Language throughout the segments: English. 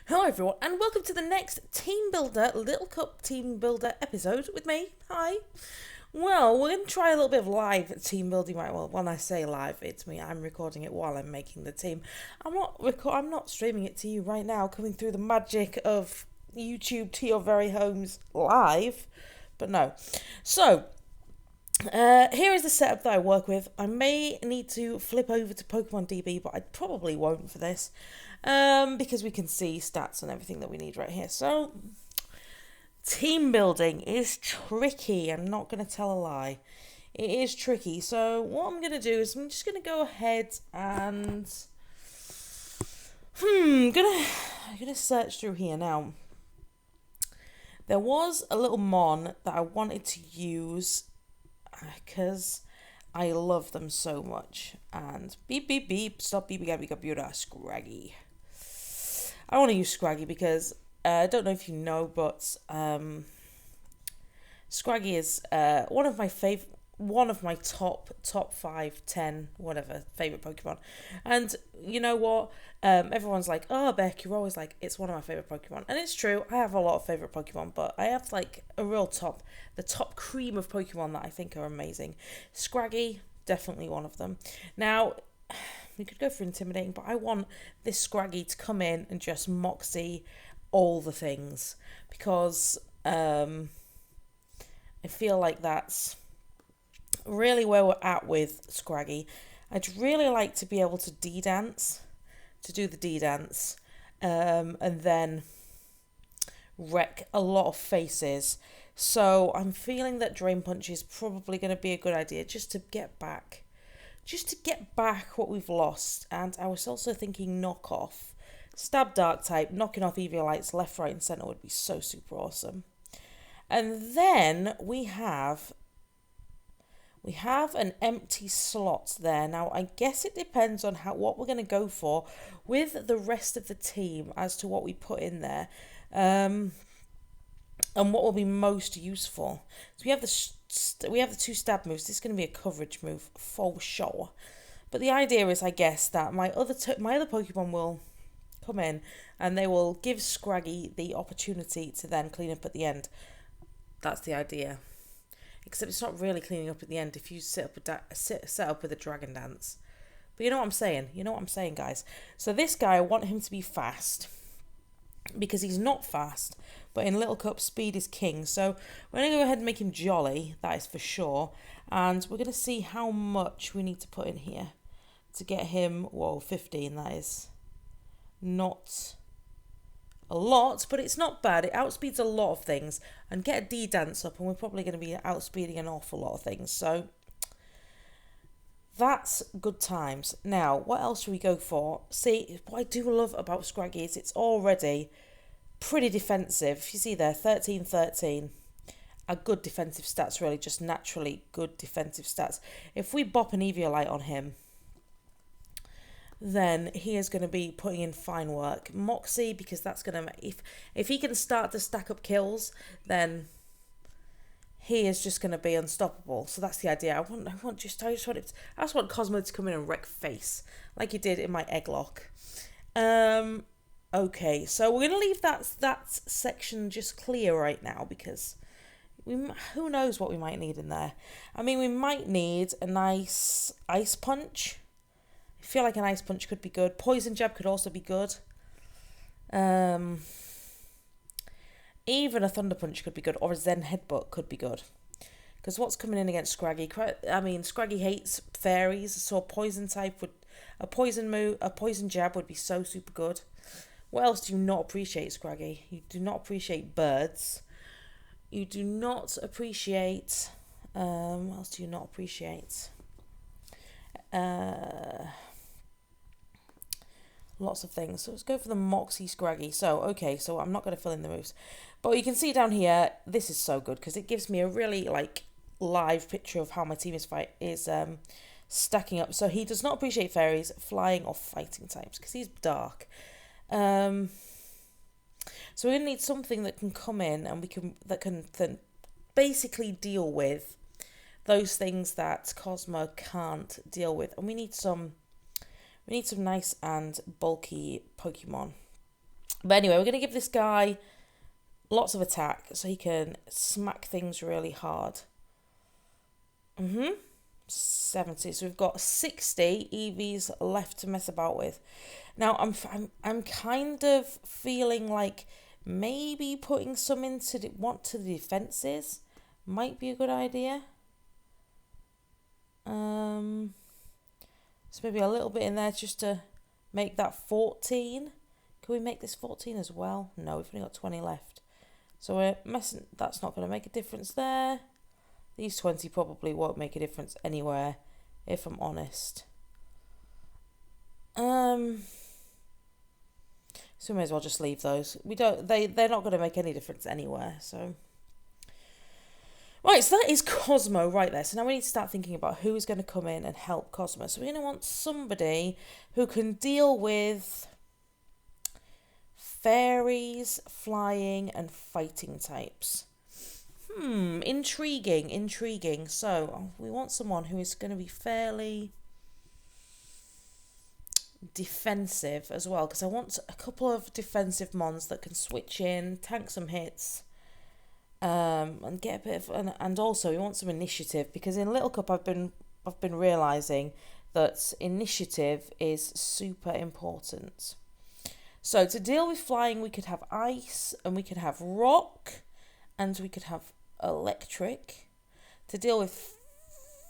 Hello everyone and welcome to the next Team Builder, Little Cup Team Builder episode with me. Hi. Well, we're going to try a little bit of live team building. Right, well, when I say live, it's me. I'm recording it while I'm making the team. I'm not streaming it to you right now, coming through the magic of YouTube to your very homes live. But no. So, here is the setup that I work with. I may need to flip over to Pokemon DB, but I probably won't for this. Because we can see stats and everything that we need right here. So, team building is tricky. I'm not going to tell a lie. It is tricky. So, what I'm going to do is I'm just going to go ahead and... I'm gonna search through here now. There was a little mon that I wanted to use because I love them so much. And beep, beep, beep. Stop beeping at me, computer. Scraggy. I want to use Scraggy because I don't know if you know, but Scraggy is one of my top 5, 10, whatever favorite Pokemon. And you know what? Everyone's like, "Oh, Beck, you're always like, it's one of my favorite Pokemon," and it's true. I have a lot of favorite Pokemon, but I have like the top cream of Pokemon that I think are amazing. Scraggy, definitely one of them. Now, we could go for intimidating, but I want this Scraggy to come in and just moxie all the things because I feel like that's really where we're at with Scraggy. I'd really like to be able to do the D-dance, and then wreck a lot of faces. So I'm feeling that Drain Punch is probably going to be a good idea just to get back what we've lost. And I was also thinking knockoff. Stab Dark type, knocking off Eviolites left, right and centre would be so super awesome. And then we have an empty slot there. Now, I guess it depends on what we're going to go for with the rest of the team as to what we put in there. And what will be most useful. So we have the 2 stab moves. This is going to be a coverage move for sure. But the idea is, I guess, that my other Pokemon will come in and they will give Scraggy the opportunity to then clean up at the end. That's the idea. Except it's not really cleaning up at the end if you set up with a Dragon Dance. But you know what I'm saying? You know what I'm saying, guys? So this guy, I want him to be fast. Because he's not fast. But in Little Cup, speed is king. So we're going to go ahead and make him jolly. That is for sure. And we're going to see how much we need to put in here. To get him, 15. That is not a lot, but it's not bad. It outspeeds a lot of things. And get a D-dance up, and we're probably going to be outspeeding an awful lot of things. So that's good times. Now, what else should we go for? See, what I do love about Scraggy is it's already pretty defensive. You see there, 13-13. Are good defensive stats, really. Just naturally good defensive stats. If we bop an Eviolite on him, then he is going to be putting in fine work. Moxie, because that's going to... If he can start to stack up kills, then he is just going to be unstoppable. So that's the idea. I just want Cosmo to come in and wreck face, like he did in my Egglock. Okay, so we're going to leave that section just clear right now, because who knows what we might need in there. I mean, we might need a nice Ice Punch. I feel like an Ice Punch could be good. Poison Jab could also be good. Even a Thunder Punch could be good, or a Zen Headbutt could be good. Because what's coming in against Scraggy? I mean, Scraggy hates fairies, so a poison jab would be so super good. What else do you not appreciate, Scraggy? You do not appreciate birds. You do not appreciate... what else do you not appreciate? Lots of things. So let's go for the Moxie Scraggy. So, okay, so I'm not going to fill in the moves. But you can see down here, this is so good because it gives me a really, live picture of how my team is stacking up. So he does not appreciate fairies, flying, or fighting types because he's dark. So we're going to need something that can come in and that can basically deal with those things that Cosmo can't deal with. And we need some nice and bulky Pokemon. But anyway, we're going to give this guy lots of attack so he can smack things really hard. 70. So we've got 60 EVs left to mess about with. Now I'm kind of feeling like maybe putting some into the defenses might be a good idea. So maybe a little bit in there just to make that 14. Can we make this 14 as well? No, we've only got 20 left. So we're messing. That's not going to make a difference there. These 20 probably won't make a difference anywhere, if I'm honest. So we may as well just leave those. They're not going to make any difference anywhere. So right, so that is Cosmo right there. So now we need to start thinking about who is going to come in and help Cosmo. So we're going to want somebody who can deal with fairies, flying, and fighting types. Intriguing. So we want someone who is going to be fairly defensive as well, because I want a couple of defensive mons that can switch in, tank some hits, and get a bit of, and also we want some initiative, because in Little Cup I've been realizing that initiative is super important. So to deal with flying, we could have ice, and we could have rock, and we could have electric. To deal with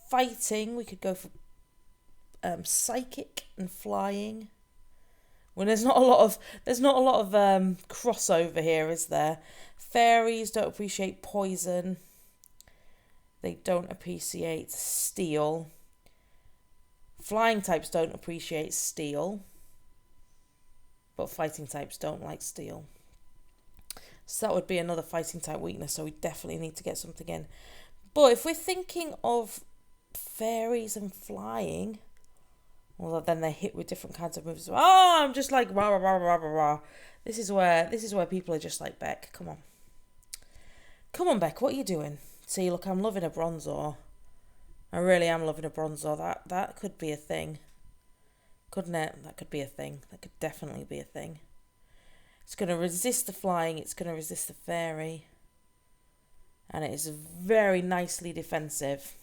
fighting, we could go for psychic and flying. When there's not a lot of crossover here, is there? Fairies don't appreciate poison. They don't appreciate steel. Flying types don't appreciate steel. But fighting types don't like steel. So that would be another fighting type weakness, so we definitely need to get something in. But if we're thinking of fairies and flying, well, then they're hit with different kinds of moves. Oh, I'm just like rah, rah, rah, rah, rah, rah. This is where people are just like, Beck, come on. Come on, Beck, what are you doing? See, look, I'm loving a Bronzor. I really am loving a Bronzor. That could be a thing. Couldn't it? That could be a thing. That could definitely be a thing. It's going to resist the flying. It's going to resist the fairy. And it is very nicely defensive.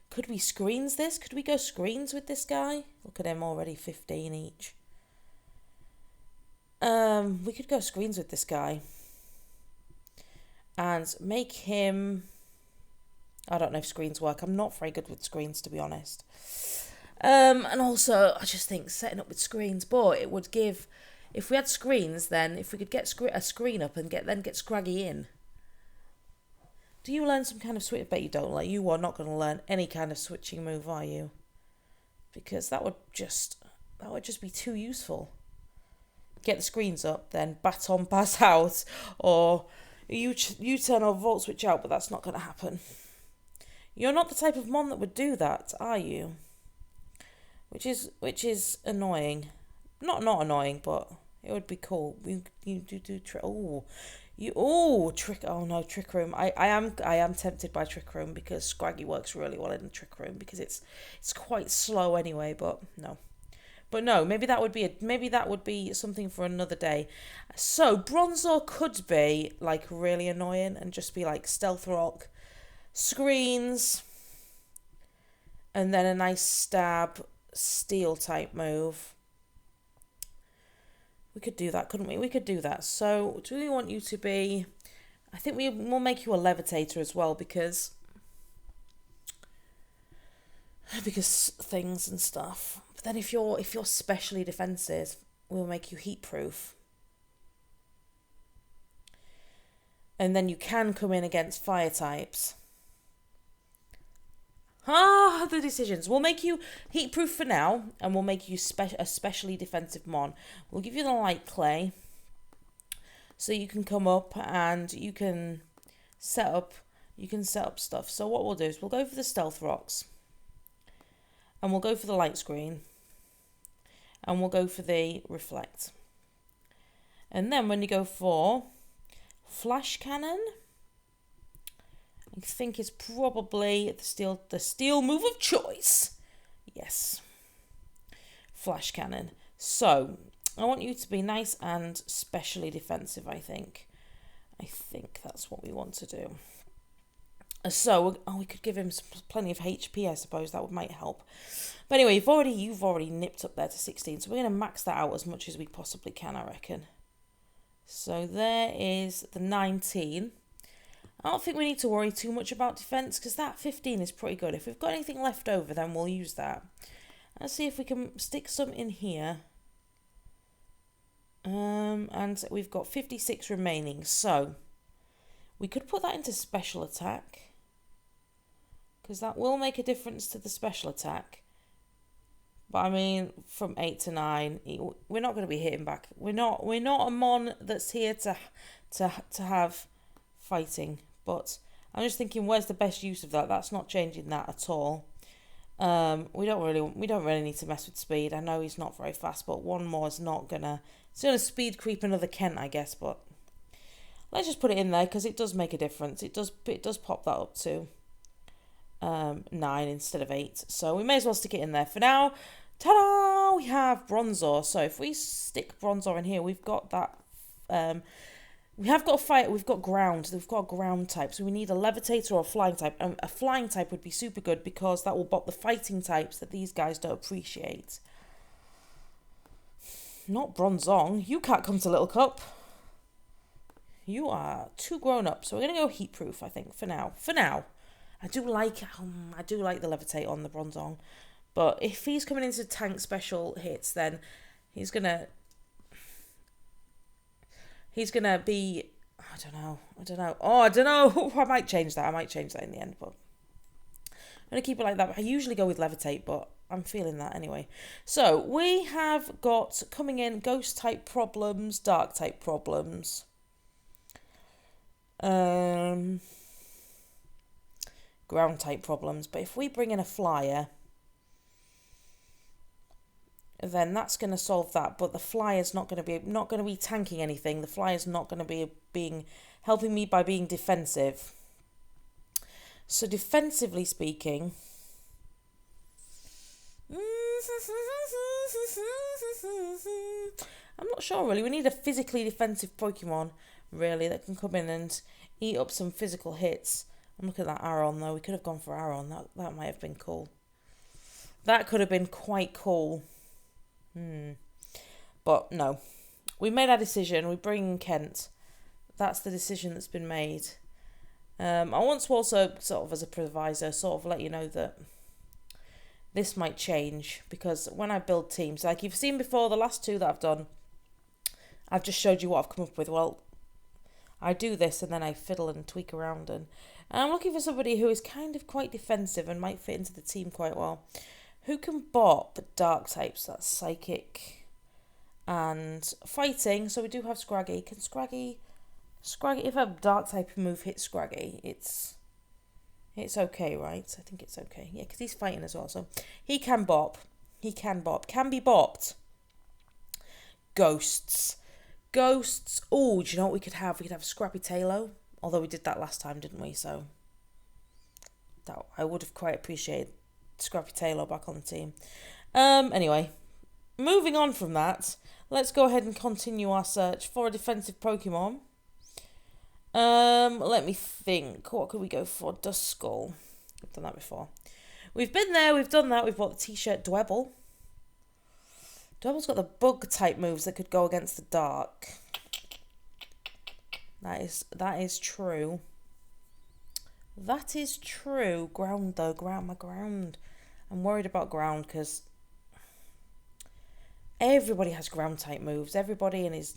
Could we screens this? Could we go screens with this guy? Look at him already, 15 each. We could go screens with this guy. And make him... I don't know if screens work. I'm not very good with screens, to be honest. And also, I just think setting up with screens, but it would give... If we had screens, then if we could get a screen up and get Scraggy in. Do you learn some kind of switch? I bet you don't. Like, you are not going to learn any kind of switching move, are you? Because that would just be too useful. Get the screens up, then baton pass out, or U-turn or volt switch out, but that's not going to happen. You're not the type of mon that would do that, are you? Which is annoying. Not annoying, but it would be cool. You do trick. Trick. Oh no, trick room. I am tempted by trick room because Scraggy works really well in the trick room because it's quite slow anyway. But no, maybe that would be something for another day. So Bronzor could be like really annoying and just be like stealth rock, screens, and then a nice stab steel type move. We could do that, couldn't we? We could do that. So do we want you to be... I think we'll make you a levitator as well because things and stuff. But then if you're specially defensive, we'll make you heat proof. And then you can come in against fire types. The decisions. We'll make you heat proof for now, and we'll make you a specially defensive mon. We'll give you the light clay, so you can come up and you can set up stuff. So what we'll do is we'll go for the stealth rocks, and we'll go for the light screen, and we'll go for the reflect. And then when you go for flash cannon, I think it's probably the steel move of choice. Yes. Flash cannon. So, I want you to be nice and specially defensive, I think. I think that's what we want to do. So, we could give him plenty of HP, I suppose. That might help. But anyway, you've already nipped up there to 16. So we're going to max that out as much as we possibly can, I reckon. So there is the 19. I don't think we need to worry too much about defence because that 15 is pretty good. If we've got anything left over, then we'll use that. Let's see if we can stick some in here. And we've got 56 remaining. So we could put that into special attack because that will make a difference to the special attack. But I mean, from 8 to 9, we're not going to be hitting back. We're not a mon that's here to have fighting. But I'm just thinking, where's the best use of that? That's not changing that at all. We don't really need to mess with speed. I know he's not very fast, but one more is not gonna. It's gonna speed creep another Kent, I guess. But let's just put it in there because it does make a difference. It does pop that up to 9 instead of 8. So we may as well stick it in there for now. Ta-da! We have Bronzor. So if we stick Bronzor in here, we've got that. We have got a fight. We've got ground. We've got a ground type. So we need a levitator or a flying type. And a flying type would be super good because that will bop the fighting types that these guys don't appreciate. Not Bronzong. You can't come to Little Cup. You are too grown up. So we're gonna go heat proof, I think, for now. I do like the levitate on the Bronzong. But if he's coming into tank special hits, then he's gonna be, I don't know. Oh, I don't know. I might change that in the end, but I'm going to keep it like that. I usually go with levitate, but I'm feeling that anyway. So we have got coming in ghost type problems, dark type problems. Ground type problems. But if we bring in a flyer, then that's going to solve that. But the flyer's not going to be tanking anything. The flyer's not going to be helping me by being defensive. So defensively speaking, I'm not sure really. We need a physically defensive Pokemon really that can come in and eat up some physical hits. I'm looking at that Aron though. We could have gone for Aron. That might have been cool. That could have been quite cool. But no, we made our decision. We bring Kent. That's the decision that's been made. I want to also, sort of as a provisor, sort of let you know that this might change because when I build teams, like you've seen before, the last 2 that I've done, I've just showed you what I've come up with. Well, I do this and then I fiddle and tweak around, and I'm looking for somebody who is kind of quite defensive and might fit into the team quite well. Who can bop dark types? That's psychic and fighting. So we do have Scraggy. Can Scraggy, if a dark type move hits Scraggy, it's okay, right? I think it's okay. Yeah, because he's fighting as well. So he can bop. Can be bopped. Ghosts. Oh, do you know what we could have? We could have Scrappy Tailo. Although we did that last time, didn't we? So that I would have quite appreciated Scrappy Tailo back on the team. Anyway, moving on from that, let's go ahead and continue our search for a defensive Pokemon. Let me think. What could we go for? Duskull. We've done that before. We've been there, we've done that. We've bought the t-shirt Dwebble. Dwebble's got the bug type moves that could go against the dark. That is true. That is true. Ground though. Ground. I'm worried about ground because everybody has ground type moves. Everybody and his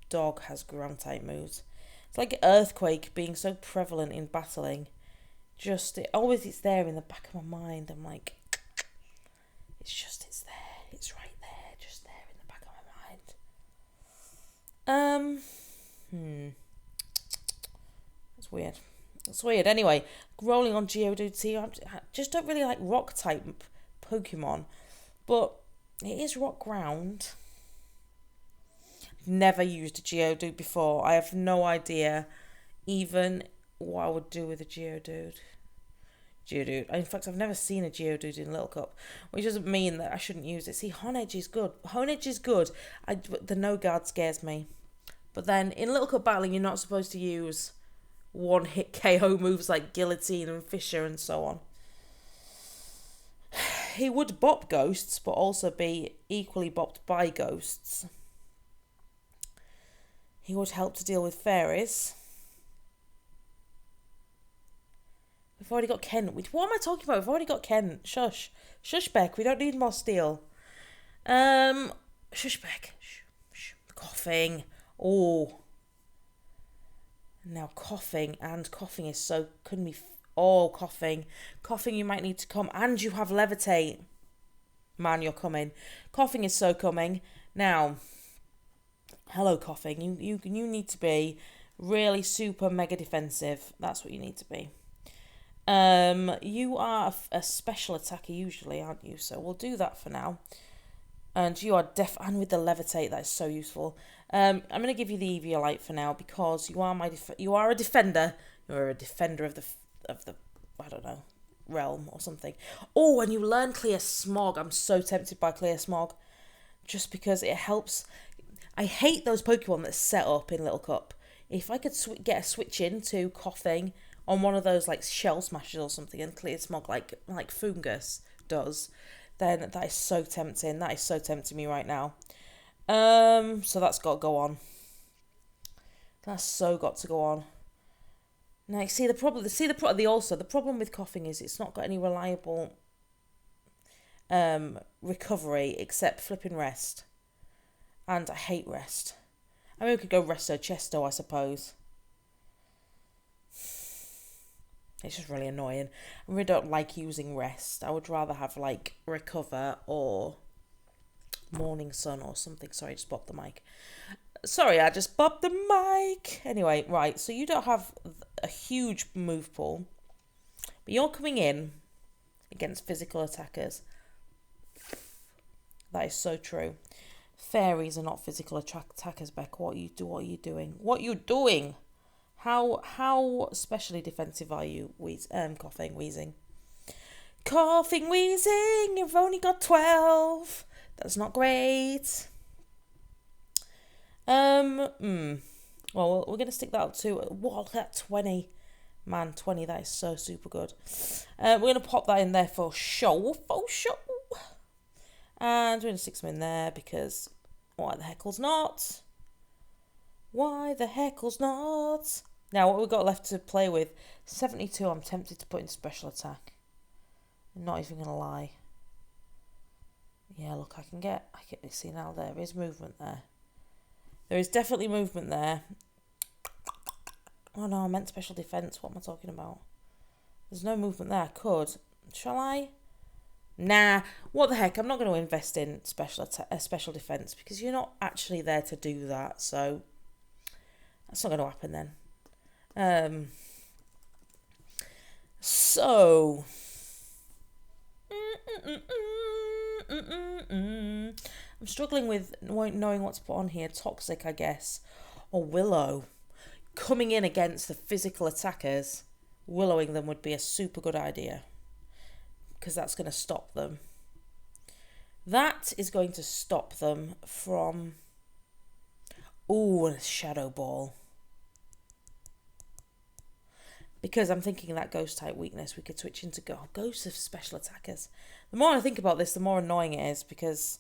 dog has ground type moves. It's like Earthquake being so prevalent in battling. It's there in the back of my mind. I'm like, it's there. It's right there. Just there in the back of my mind. That's weird. Anyway, rolling on Geodude. I just don't really like rock type Pokemon, but it is rock ground. Never used a Geodude before. I have no idea even what I would do with a Geodude. Geodude. In fact, I've never seen a Geodude in Little Cup, which doesn't mean that I shouldn't use it. See, Honedge is good. Honedge is good. The No Guard scares me. But then in Little Cup battling, you're not supposed to use one-hit KO moves like Guillotine and Fissure and so on. He would bop ghosts, but also be equally bopped by ghosts. He would help to deal with fairies. We've already got Ken. What am I talking about? We've already got Ken. Shush. Shush, Beck. We don't need more steel. Shush, Beck. Shh. Coughing. Oh. Now coughing. And coughing is so... Couldn't be... Oh, coughing. Coughing, you might need to come. And you have levitate. Man, you're coming. Coughing is so coming. Now, hello, coughing. You need to be really super mega defensive. That's what you need to be. You are a special attacker usually, aren't you? So we'll do that for now. And you are and with the levitate, that is so useful. I'm going to give you the Eviolite for now because you are you are a defender. You're a defender of the I don't know, realm or something. Oh, and you learn Clear Smog. I'm so tempted by Clear Smog, just because it helps. I hate those Pokemon that's set up in Little Cup. If I could get a switch into coughing on one of those like Shell Smashers or something and Clear Smog like Fungus does, then that is so tempting. That is so tempting me right now. So that's got to go on. That's so got to go on. Now, the problem with coughing is it's not got any reliable recovery except flipping rest. And I hate rest. I mean, we could go Resto Chesto, I suppose. It's just really annoying. I really don't like using rest. I would rather have, like, recover or morning sun or something. Sorry, I just bopped the mic. Sorry, I just bopped the mic. Anyway, right, so you don't have a huge move pool. But you're coming in against physical attackers. That is so true. Fairies are not physical attackers, Beck. What are you doing? What are you doing? How specially defensive are you, coughing, wheezing? Coughing, wheezing, you've only got 12. That's not great. Well, we're going to stick that up to, what, that 20. Man, 20, that is so super good. We're going to pop that in there for show. And we're going to stick some in there because why the heckles not? Why the heckles not? Now, what we've got left to play with, 72, I'm tempted to put in special attack. I'm not even going to lie. Yeah, look, I can see now there is movement there. There is definitely movement there. Oh no, I meant special defense. What am I talking about? There's no movement there. I could. Shall I? Nah. What the heck? I'm not going to invest in special defense because you're not actually there to do that. So that's not going to happen then. So. I'm struggling with knowing what to put on here. Toxic, I guess. Or Willow. Coming in against the physical attackers, willowing them would be a super good idea. Because that's going to stop them. That is going to stop them from... Ooh, a Shadow Ball. Because I'm thinking that ghost type weakness, we could switch into ghosts of special attackers. The more I think about this, the more annoying it is because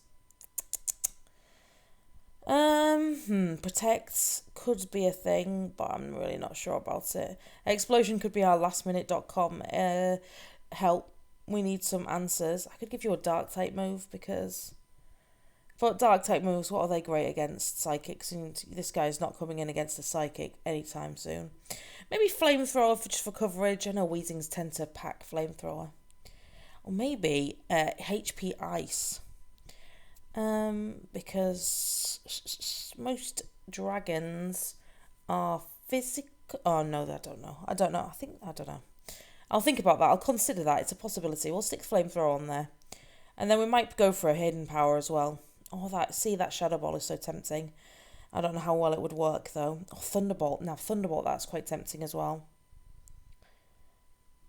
protects could be a thing, but I'm really not sure about it. Explosion could be our lastminute.com help. We need some answers. I could give you a dark type move because for dark type moves, what are they great against? Psychics, and this guy's not coming in against a psychic anytime soon. Maybe flamethrower just for coverage. I know Weezings tend to pack flamethrower. Or maybe HP ice. Because most dragons are physical. Oh no, I don't know. I don't know. I don't know. I'll think about that. I'll consider that. It's a possibility. We'll stick flamethrower on there. And then we might go for a hidden power as well. Oh, that Shadow Ball is so tempting. I don't know how well it would work, though. Oh, Thunderbolt. Now, Thunderbolt, that's quite tempting as well.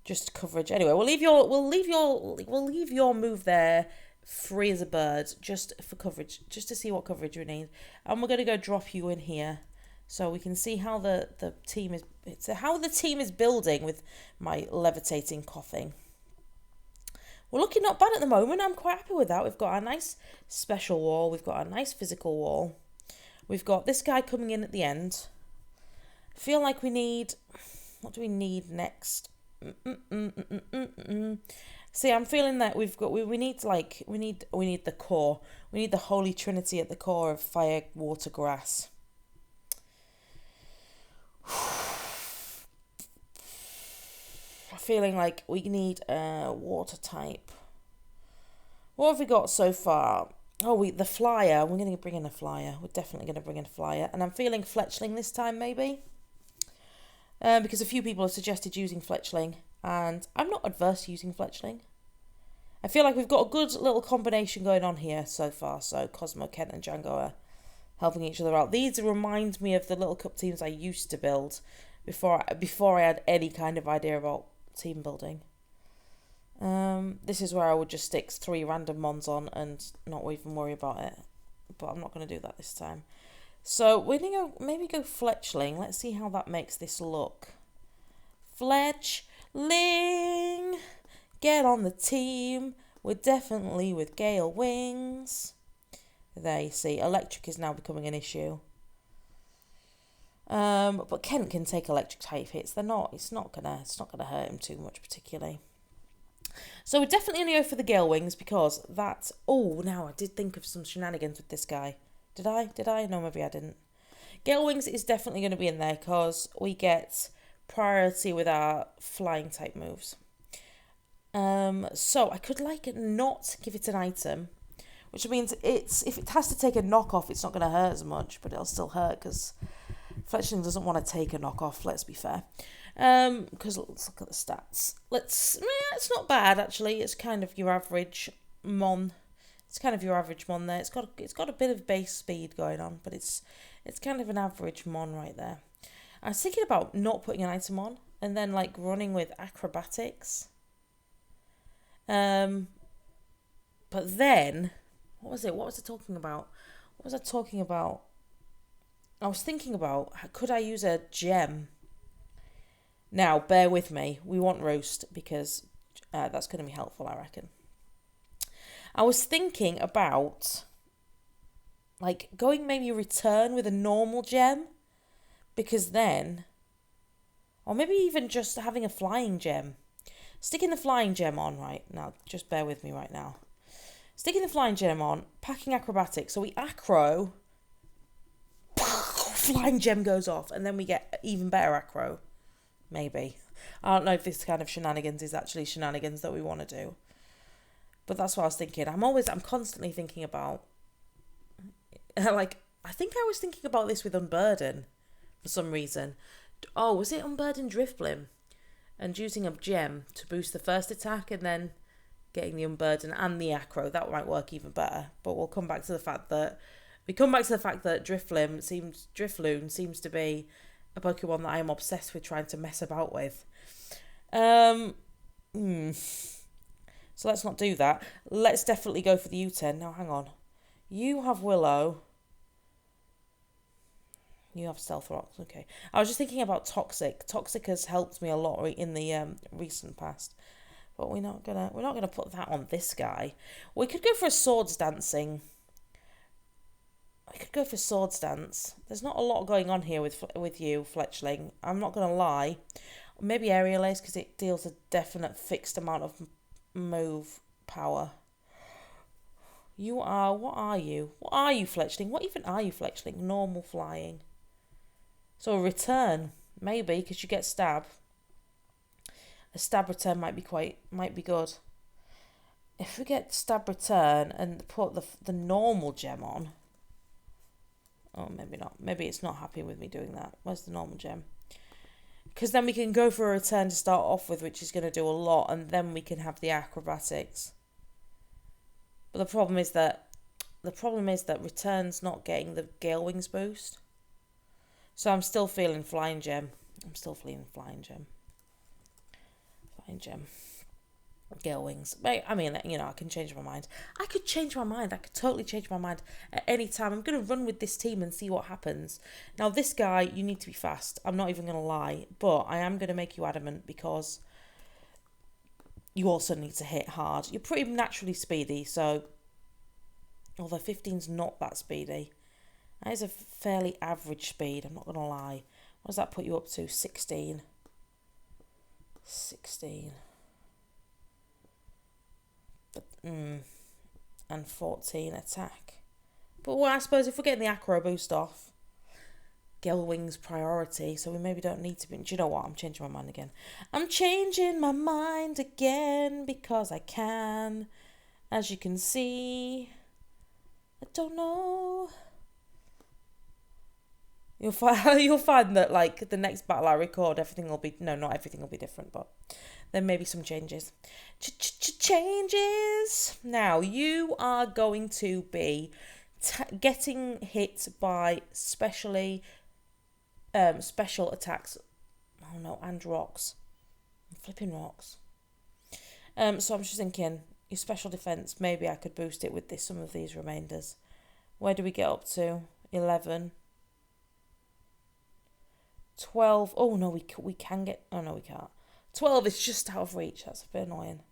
Just coverage. Anyway, we'll leave your move there free as a bird, just for coverage, just to see what coverage we need. And we're gonna go drop you in here, so we can see how the team is building with my levitating coughing. We're looking not bad at the moment. I'm quite happy with that. We've got a nice special wall. We've got a nice physical wall. We've got this guy coming in at the end. I feel like we need... What do we need next? See, I'm feeling that we need the core. We need the holy trinity at the core of fire, water, grass. Feeling like we need a water type. What have we got so far? Oh, the flyer. We're going to bring in a flyer. We're definitely going to bring in a flyer. And I'm feeling fletchling this time, maybe. Because a few people have suggested using fletchling. And I'm not adverse to using fletchling. I feel like we've got a good little combination going on here so far. So Cosmo, Kent and Django are helping each other out. These remind me of the little cup teams I used to build before I had any kind of idea about team building. This is where I would just stick 3 random mons on and not even worry about it. But I'm not going to do that this time. So we're going to maybe go fletchling. Let's see how that makes this look. Fletchling! Get on the team. We're definitely with Gale Wings. There you see. Electric is now becoming an issue. But Kent can take electric type hits. It's not gonna hurt him too much particularly. So we're definitely gonna go for the Gale Wings because that's... Oh, now I did think of some shenanigans with this guy. Did I? No, maybe I didn't. Gale Wings is definitely going to be in there because we get priority with our flying type moves. So I could not give it an item, which means if it has to take a knockoff, it's not going to hurt as much, but it'll still hurt because fletchling doesn't want to take a knockoff. Let's be fair. Because let's look at the stats. It's not bad actually. It's kind of your average mon. It's kind of your average mon there. It's got a bit of base speed going on, but it's kind of an average mon right there. I was thinking about not putting an item on and then running with acrobatics. But then what was I talking about? I was thinking about, could I use a gem? Now, bear with me. We want roast because that's going to be helpful, I reckon. I was thinking about going maybe return with a normal gem, because then, or maybe even just having a flying gem. Sticking the flying gem on right now. Just bear with me right now. Sticking the flying gem on, packing acrobatics. So we acro, flying gem goes off, and then we get even better acro. Maybe. I don't know if this kind of shenanigans is actually shenanigans that we want to do. But that's what I was thinking. I'm constantly thinking about, I think I was thinking about this with Unburden for some reason. Oh, was it Unburden Driftblim? And using a gem to boost the first attack and then getting the Unburden and the acro. That might work even better. But we'll come back to the fact that Drifloon seems to be a Pokemon that I am obsessed with trying to mess about with. So let's not do that. Let's definitely go for the U-turn. Now, hang on. You have Willow. You have Stealth Rocks. Okay. I was just thinking about Toxic. Toxic has helped me a lot in the recent past. But we're not gonna put that on this guy. We could go for a Swords Dancing. There's not a lot going on here with you, Fletchling. I'm not gonna lie. Maybe Aerial Ace because it deals a definite fixed amount of move power. What are you, Fletchling? What even are you, Fletchling? Normal flying. So a return, maybe, because you get stab. A stab return might be good. If we get stab return and put the normal gem on. Oh, maybe not. Maybe it's not happy with me doing that. Where's the normal gem? Because then we can go for a return to start off with, which is going to do a lot, and then we can have the acrobatics. But the problem is that return's not getting the Gale Wings boost. So I'm still feeling Flying Gem. Flying Change him. Gale Wings. I mean, you know, I can change my mind. I could change my mind. I could totally change my mind at any time. I'm going to run with this team and see what happens. Now, this guy, you need to be fast. I'm not even going to lie. But I am going to make you adamant because you also need to hit hard. You're pretty naturally speedy, so... Although 15's not that speedy. That is a fairly average speed, I'm not going to lie. What does that put you up to? 16. 16. And 14 attack. But well, I suppose if we're getting the acro boost off, Gale Wings priority, so we maybe don't need to be... Do you know what? I'm changing my mind again. I'm changing my mind again because I can. As you can see, I don't know. You'll find that, like, the next battle I record, everything will be... No, not everything will be different, but there may be some changes. Changes! Now, you are going to be getting hit by special attacks. Oh, no, and rocks. Flipping rocks. So I'm just thinking, your special defense, maybe I could boost it with some of these remainders. Where do we get up to? 11... 12. Oh, no, we can get... Oh, no, we can't. 12 is just out of reach. That's a bit annoying.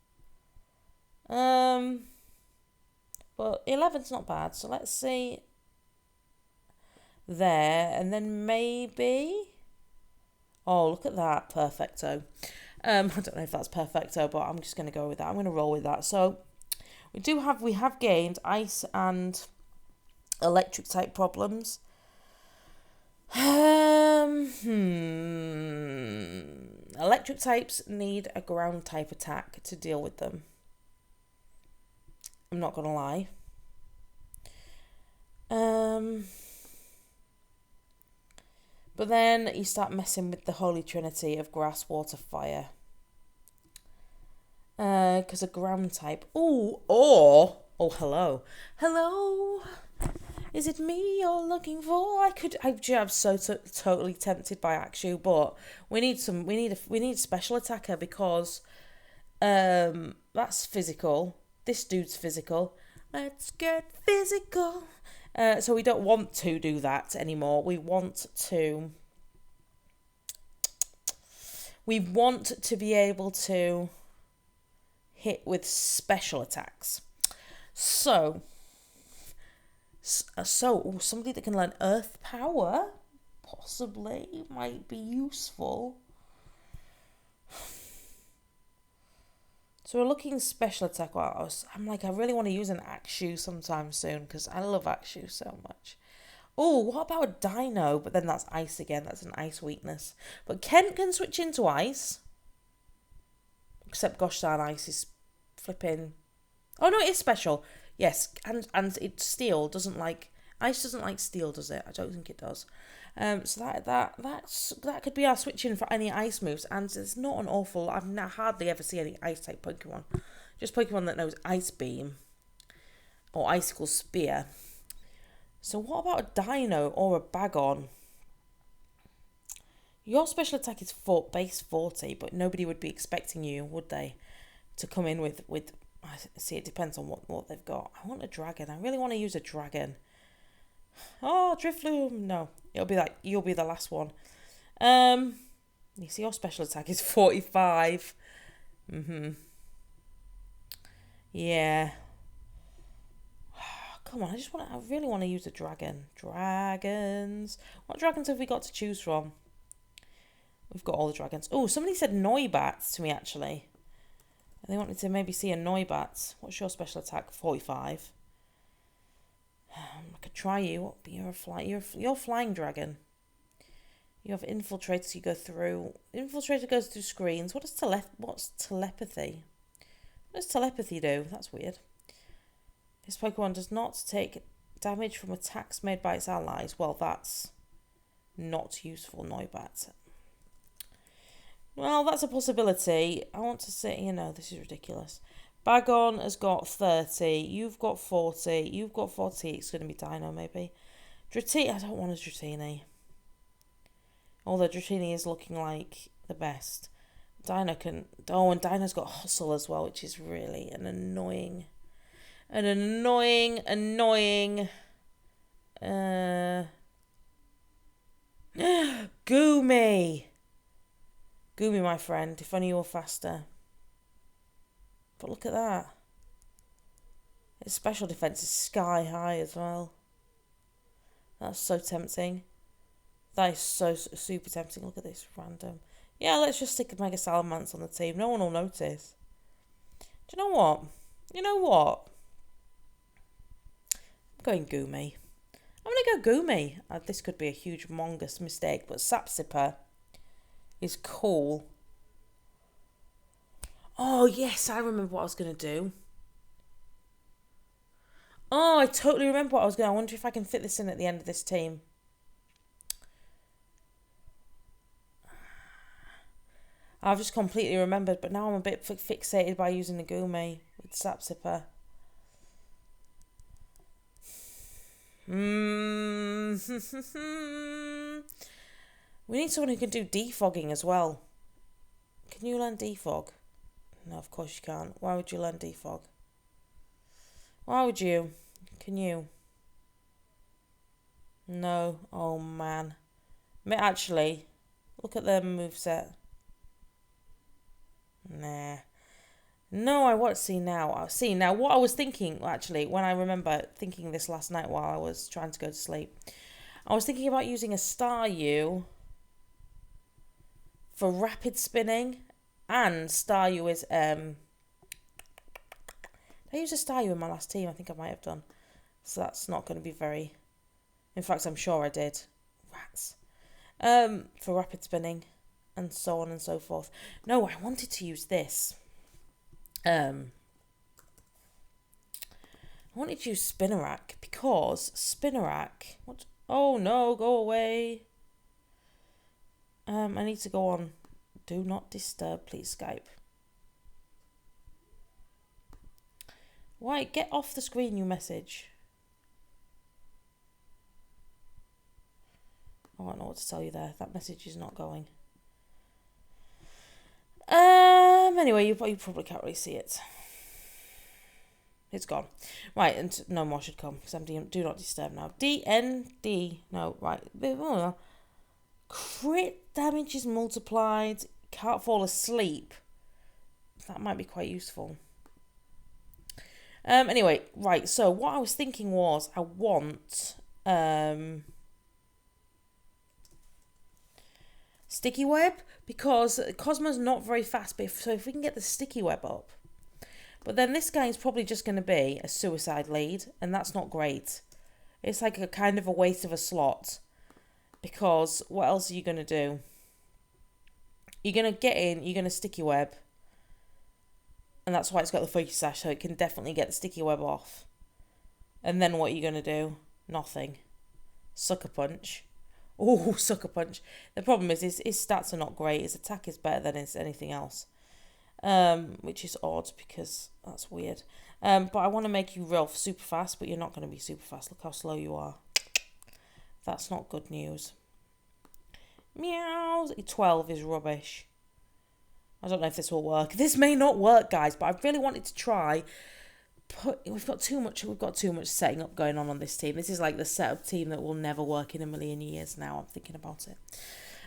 But 11's not bad. So let's see. There. And then maybe... Oh, look at that. Perfecto. I don't know if that's perfecto, but I'm just going to go with that. I'm going to roll with that. So we have gained ice and electric type problems. Electric types need a ground type attack to deal with them. I'm not gonna lie. But then you start messing with the holy trinity of grass, water, fire. Because a ground type. Oh, hello. Hello. Is it me you're looking for? I'm so totally tempted by Akshu, but we need a special attacker because that's physical. This dude's physical. Let's get physical. So we don't want to do that anymore. We want to be able to hit with special attacks. So somebody that can learn earth power possibly might be useful. So we're looking special attack. I'm like, I really want to use an Akshu sometime soon because I love Akshu so much. Oh, what about a Dino? But then that's ice again. That's an ice weakness. But Kent can switch into ice. Except gosh darn ice is flipping... Oh no, it is special. Yes, and it's steel doesn't like... Ice doesn't like steel, does it? I don't think it does. So that could be our switching for any ice moves, and it's not an awful... I've hardly ever seen any ice type Pokemon. Just Pokemon that knows Ice Beam or Icicle Spear. So what about a Dino or a Bagon? Your special attack is base 40, but nobody would be expecting you, would they, to come in with... See, it depends on what they've got. I want a dragon. I really want to use a dragon. Oh, Drifloon. No, you'll be the last one. You see, your special attack is 45. Yeah. Come on, I really want to use a dragon. Dragons. What dragons have we got to choose from? We've got all the dragons. Oh, somebody said Noibat to me, actually. They wanted to maybe see a Noibat. What's your special attack? 45. I could try you, but you're a flying dragon. You have infiltrator, so you go through... Infiltrator goes through screens. What's telepathy? What does telepathy do? That's weird. This Pokemon does not take damage from attacks made by its allies. Well, that's not useful, Noibat. Well, that's a possibility. I want to say, this is ridiculous. Bagon has got 30. You've got 40. You've got 40. It's going to be Dino, maybe. Dratini. I don't want a Dratini. Although Dratini is looking like the best. Dinah can... Oh, and Dinah's got hustle as well, which is really an annoying... annoying... Goomy! Goomy, my friend, if only you were faster. But look at that. Its special defense is sky high as well. That's so tempting. That is so super tempting. Look at this, random. Yeah, let's just stick a Mega Salamence on the team. No one will notice. Do you know what? You know what? I'm going Goomy. I'm going to go Goomy. This could be a huge mongus mistake, but Sapsipper is cool. Oh, yes, I remember what I was going to do. Oh, I totally remember what I was going to... I wonder if I can fit this in at the end of this team. I've just completely remembered, but now I'm a bit fixated by using the Goomy with Sapsipper. We need someone who can do defogging as well. Can you learn defog? No, of course you can't. Why would you learn defog? Why would you? Can you? No. Oh, man. Actually, look at their moveset. Nah. No, I won't see now. I'll see now. What I was thinking, actually, when I remember thinking this last night while I was trying to go to sleep, I was thinking about using a Staryu for rapid spinning, and Staryu is Did I use a Staryu in my last team? I think I might have done. So that's not going to be very... In fact, I'm sure I did. Rats. For rapid spinning and so on and so forth. No, I wanted to use this. I wanted to use Spinarak because Spinarak... What? Oh no, go away. I need to go on. Do not disturb, please, Skype. Why? Get off the screen, you message. I don't know what to tell you there. That message is not going. Anyway, you probably can't really see it. It's gone. Right, and no more should come because I'm do not disturb now. DND. No, right. Crit damage is multiplied. Can't fall asleep. That might be quite useful. Anyway, right. So what I was thinking was I want sticky web because Cosmo's not very fast. But if we can get the sticky web up. But then this guy is probably just going to be a suicide lead, and that's not great. It's like a kind of a waste of a slot, because what else are you going to do? You're going to get in, you're going to sticky web, and that's why it's got the focus sash, so it can definitely get the sticky web off. And then what are you going to do? Nothing. Sucker punch. Oh, sucker punch. The problem is his stats are not great. His attack is better than his anything else. Which is odd because that's weird. But I want to make you real super fast, but you're not going to be super fast. Look how slow you are. That's not good news. Meow. 12 is rubbish. I don't know if this will work. This may not work, guys, but I really wanted to try. We've got too much setting up going on this team. This is like the setup team that will never work in a million years now. I'm thinking about it.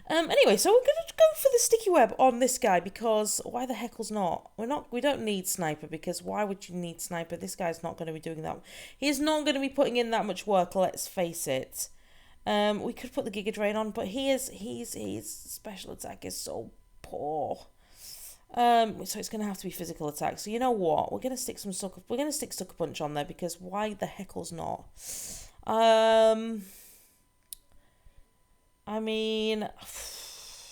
Anyway, so we're going to go for the sticky web on this guy because why the heckle's not? We don't need Sniper because why would you need Sniper? This guy's not going to be doing that. He's not going to be putting in that much work, let's face it. We could put the Giga Drain on, but his special attack is so poor. So it's going to have to be physical attack. So you know what? We're going to stick Sucker Punch on there because why the heckle's not? I mean,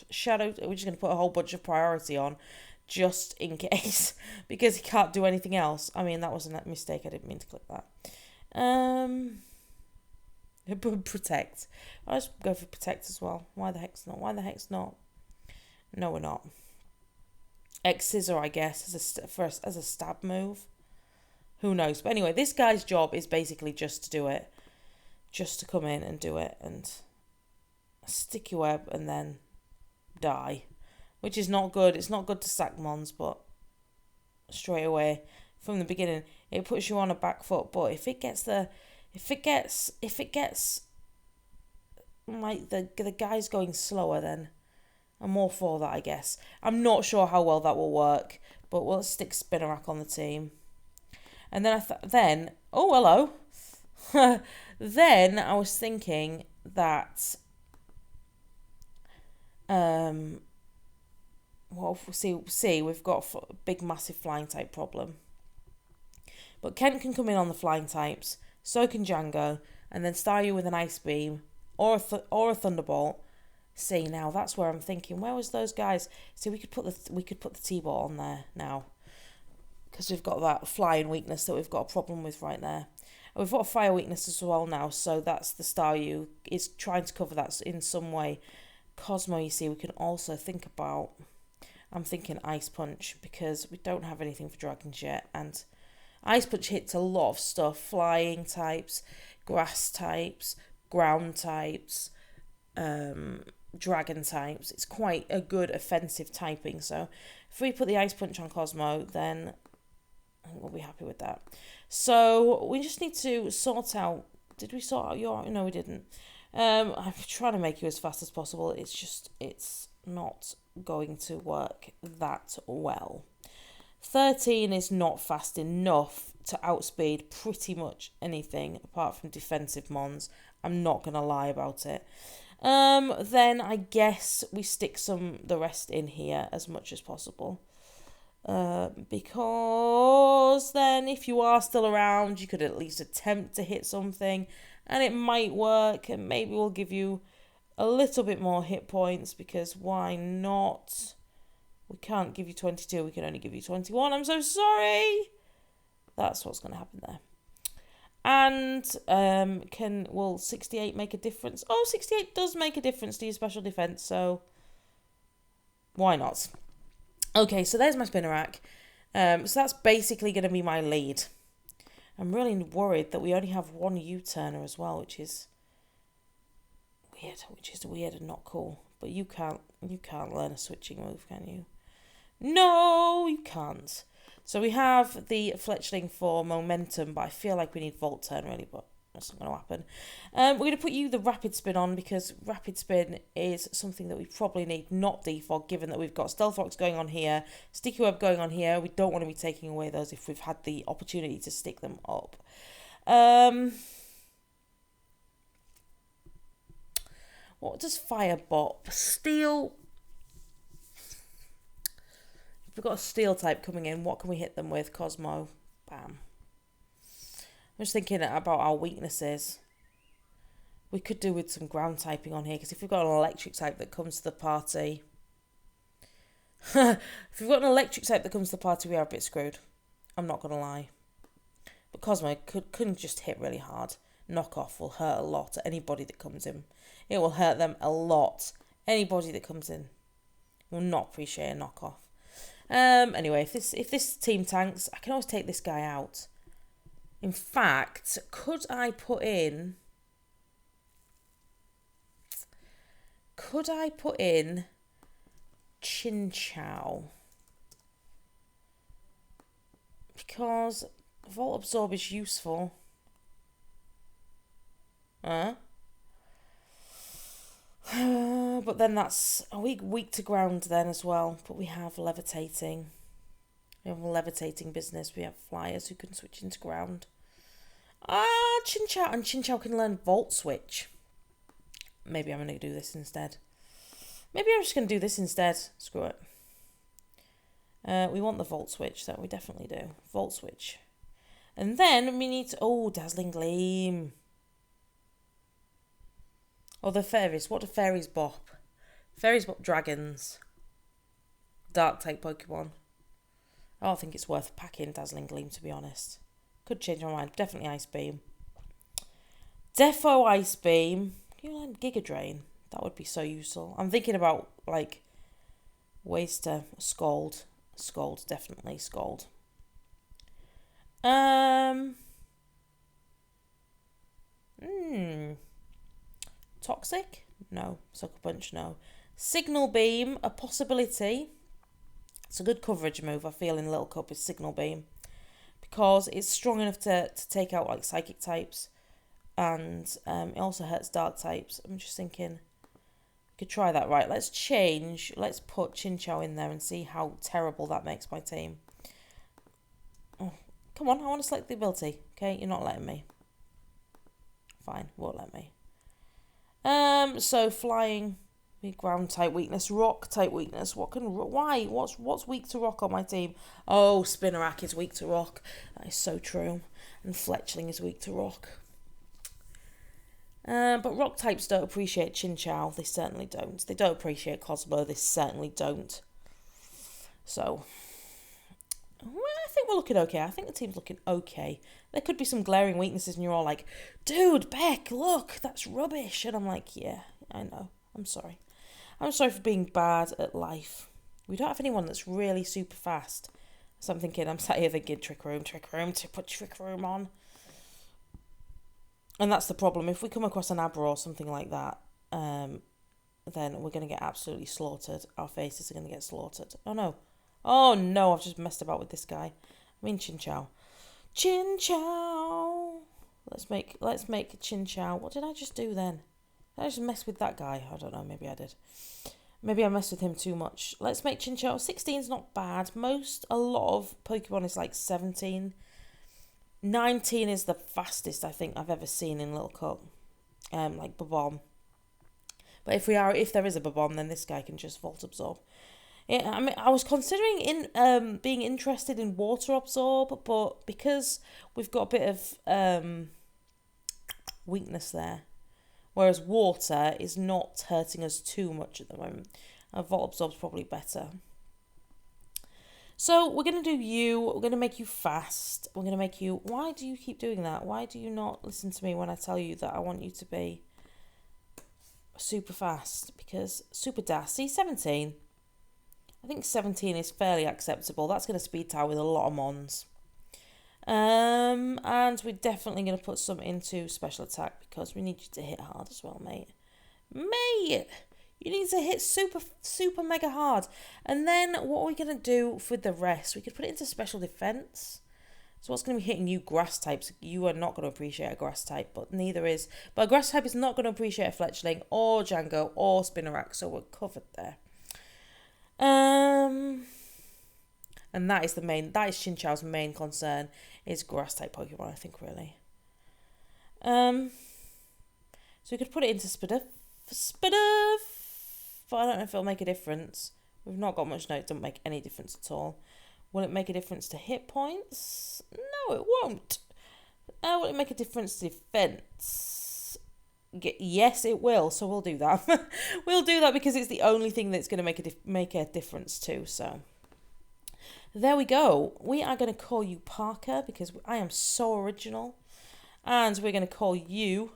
Shadow, we're just going to put a whole bunch of priority on just in case because he can't do anything else. I mean, that was a mistake. I didn't mean to click that. Protect. I'll just go for Protect as well. Why the heck's not? Why the heck's not? No, we're not. Scissor, I guess, as a stab move. Who knows? But anyway, this guy's job is basically just to do it. Just to come in and do it and... sticky web and then die. which is not good. It's not good to sack mons, but straight away from the beginning, it puts you on a back foot. But if it gets like the guys going slower, then I'm all for that, I guess. I'm not sure how well that will work, but we'll stick Spinnerack on the team. And then oh, hello. Then I was thinking that well, see, we've got a big, massive flying type problem. But Kent can come in on the flying types, so can Django, and then Staryu with an Ice Beam or a Thunderbolt. See, now that's where I'm thinking. Where was those guys? See, we could put the T-Bot on there now, because we've got that flying weakness that we've got a problem with right there. And we've got a fire weakness as well now, so that's the Staryu is trying to cover that in some way. Cosmo, you see, we can also think about. I'm thinking Ice Punch, because we don't have anything for dragons yet, and Ice Punch hits a lot of stuff: flying types, grass types, ground types, dragon types. It's quite a good offensive typing. So if we put the Ice Punch on Cosmo, then we'll be happy with that. So we just need to sort out. Did we sort out your? No, we didn't. I'm trying to make you as fast as possible. It's not going to work that well. 13 is not fast enough to outspeed pretty much anything apart from defensive mons. I'm not going to lie about it. Then I guess we stick the rest in here as much as possible. Because then if you are still around, you could at least attempt to hit something, and it might work, and maybe we'll give you a little bit more hit points, because why not? We can't give you 22, we can only give you 21. I'm so sorry. That's what's going to happen there. And will 68 make a difference? Oh, 68 does make a difference to your special defense, so why not? Okay, so there's my Spinnerack. So that's basically going to be my lead. I'm really worried that we only have one U-turner as well, which is weird and not cool. But you can't learn a switching move, can you? No, you can't. So we have the Fletchling for momentum, but I feel like we need Volt Turn really, but that's not going to happen. We're going to put you the Rapid Spin on, because Rapid Spin is something that we probably need, not Defog, given that we've got Stealth Rocks going on here, Sticky Web going on here. We don't want to be taking away those if we've had the opportunity to stick them up. What does Fire Bop? Steel. If we've got a Steel type coming in, what can we hit them with? Cosmo. Bam. I'm just thinking about our weaknesses. We could do with some ground typing on here, because if we've got an electric type that comes to the party... if we've got an electric type that comes to the party, we are a bit screwed. I'm not going to lie. But Cosmo couldn't just hit really hard. Knockoff will hurt a lot to anybody that comes in. It will hurt them a lot. Anybody that comes in will not appreciate a knockoff. Anyway, if this team tanks, I can always take this guy out. In fact, could I put in Chinchou? Because Volt Absorb is useful. But then that's a weak to ground then as well. But we have levitating. We have a levitating business. We have flyers who can switch into ground. Chinchou. And Chinchou can learn Volt Switch. Maybe I'm going to do this instead. Maybe I'm just going to do this instead. Screw it. We want the Volt Switch, so we definitely do. Volt Switch. And then we need to... Oh, Dazzling Gleam. Oh, the fairies. What do fairies bop? Fairies bop dragons. Dark type Pokemon. I don't think it's worth packing Dazzling Gleam, to be honest. Could change my mind. Definitely Ice Beam. Defo Ice Beam. Can you learn Giga Drain? That would be so useful. I'm thinking about, like, ways to Scald. Scald, definitely Scald. Toxic? No. Sucker Punch? No. Signal Beam, a possibility. It's a good coverage move, I feel, in Little Cup is Signal Beam. Because it's strong enough to take out like psychic types. And it also hurts dark types. I'm just thinking, could try that. Right, let's change. Let's put Chinchou in there and see how terrible that makes my team. Oh, come on, I want to select the ability. Okay, you're not letting me. Fine, won't let me. So flying, ground type weakness, rock type weakness. Why? What's weak to rock on my team? Oh, Spinarak is weak to rock. That is so true. And Fletchling is weak to rock. But rock types don't appreciate Chinchou. They certainly don't. They don't appreciate Cosmo. They certainly don't. So, well, I think we're looking okay. I think the team's looking okay. There could be some glaring weaknesses and you're all like, dude, Beck, look, that's rubbish. And I'm like, yeah, I know. I'm sorry. I'm sorry for being bad at life. We don't have anyone that's really super fast. So I'm thinking, I'm sat here thinking, Trick Room, to put Trick Room on. And that's the problem. If we come across an Abra or something like that, then we're going to get absolutely slaughtered. Our faces are going to get slaughtered. Oh, no. Oh, no, I've just messed about with this guy. I mean Chinchou. Chinchou! Let's make Chinchou. What did I just do then? Did I just mess with that guy? I don't know. Maybe I did. Maybe I messed with him too much. Let's make Chinchou. 16's not bad. A lot of Pokemon is like 17. 19 is the fastest I think I've ever seen in Little Cup. Like Babom. But if there is a Babom, then this guy can just Volt Absorb. Yeah, I mean, I was considering being interested in Water Absorb, but because we've got a bit of weakness there, whereas Water is not hurting us too much at the moment. Volt Absorb's probably better. So we're going to do you. We're going to make you fast. We're going to make you... Why do you keep doing that? Why do you not listen to me when I tell you that I want you to be super fast? Because super dash. See, 17. I think 17 is fairly acceptable. That's going to speed tower with a lot of mons. And we're definitely going to put some into special attack because we need you to hit hard as well, mate. Mate! You need to hit super mega hard. And then what are we going to do for the rest? We could put it into special defense. So what's going to be hitting you? Grass types. You are not going to appreciate a grass type, but neither is... But a grass type is not going to appreciate a Fletchling or Django or Spinarak, so we're covered there. And that is Chinchou's main concern, is grass type Pokemon, I think, really. So we could put it into Spidef, but I don't know if it'll make a difference. We've not got much note, it doesn't make any difference at all. Will it make a difference to hit points? No, it won't. Will it make a difference to defense? Yes, it will, so we'll do that. We'll do that because it's the only thing that's going to make a difference too, so... There we go. We are going to call you Parker because I am so original. And we're going to call you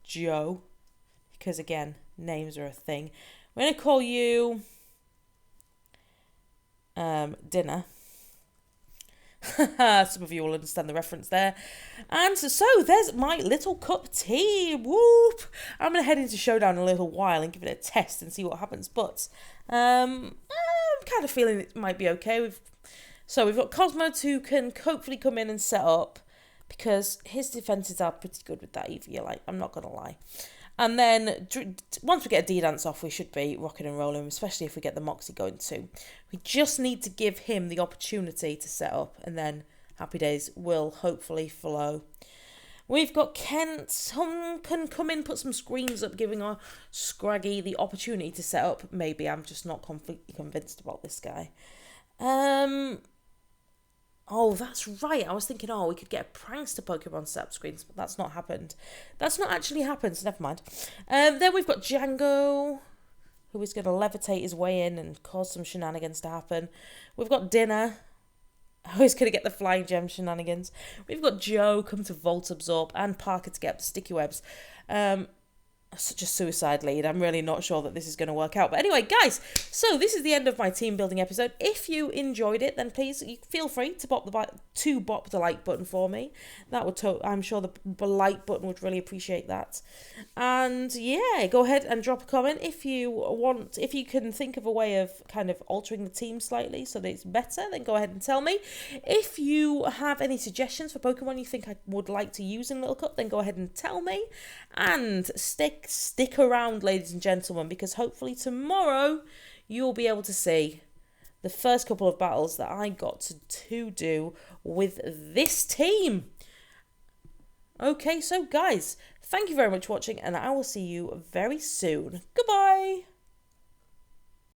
Joe because, again, names are a thing. We're going to call you Dinner. Some of you will understand the reference there. And so there's my Little Cup team. Whoop! I'm going to head into Showdown in a little while and give it a test and see what happens. But I'm kind of feeling it might be okay. We've got Cosmo who can hopefully come in and set up because his defences are pretty good with that Eevee. Like, I'm not going to lie. And then once we get a D-Dance off, we should be rocking and rolling, especially if we get the Moxie going too. We just need to give him the opportunity to set up, and then happy days will hopefully flow. We've got Kent, who can come in, put some screens up, giving our Scraggy the opportunity to set up. Maybe I'm just not completely convinced about this guy. Oh, that's right. I was thinking, we could get a Prankster Pokemon setup screens, but that's not happened. That's not actually happened, so never mind. Then we've got Django, who is going to levitate his way in and cause some shenanigans to happen. We've got Dinner, who is going to get the Flying Gem shenanigans. We've got Joe come to Volt Absorb and Parker to get up the Sticky Webs. such a suicide lead. I'm really not sure that this is going to work out. But anyway, guys, so this is the end of my team building episode. If you enjoyed it, then please feel free to bop the like button for me. That would I'm sure the like button would really appreciate that. And yeah, go ahead and drop a comment if you can think of a way of kind of altering the team slightly so that it's better, then go ahead and tell me. If you have any suggestions for Pokemon you think I would like to use in Little Cup, then go ahead and tell me. And stick around, ladies and gentlemen, because hopefully tomorrow you'll be able to see the first couple of battles that I got to do with this team. Okay, so guys, thank you very much for watching, and I will see you very soon. Goodbye.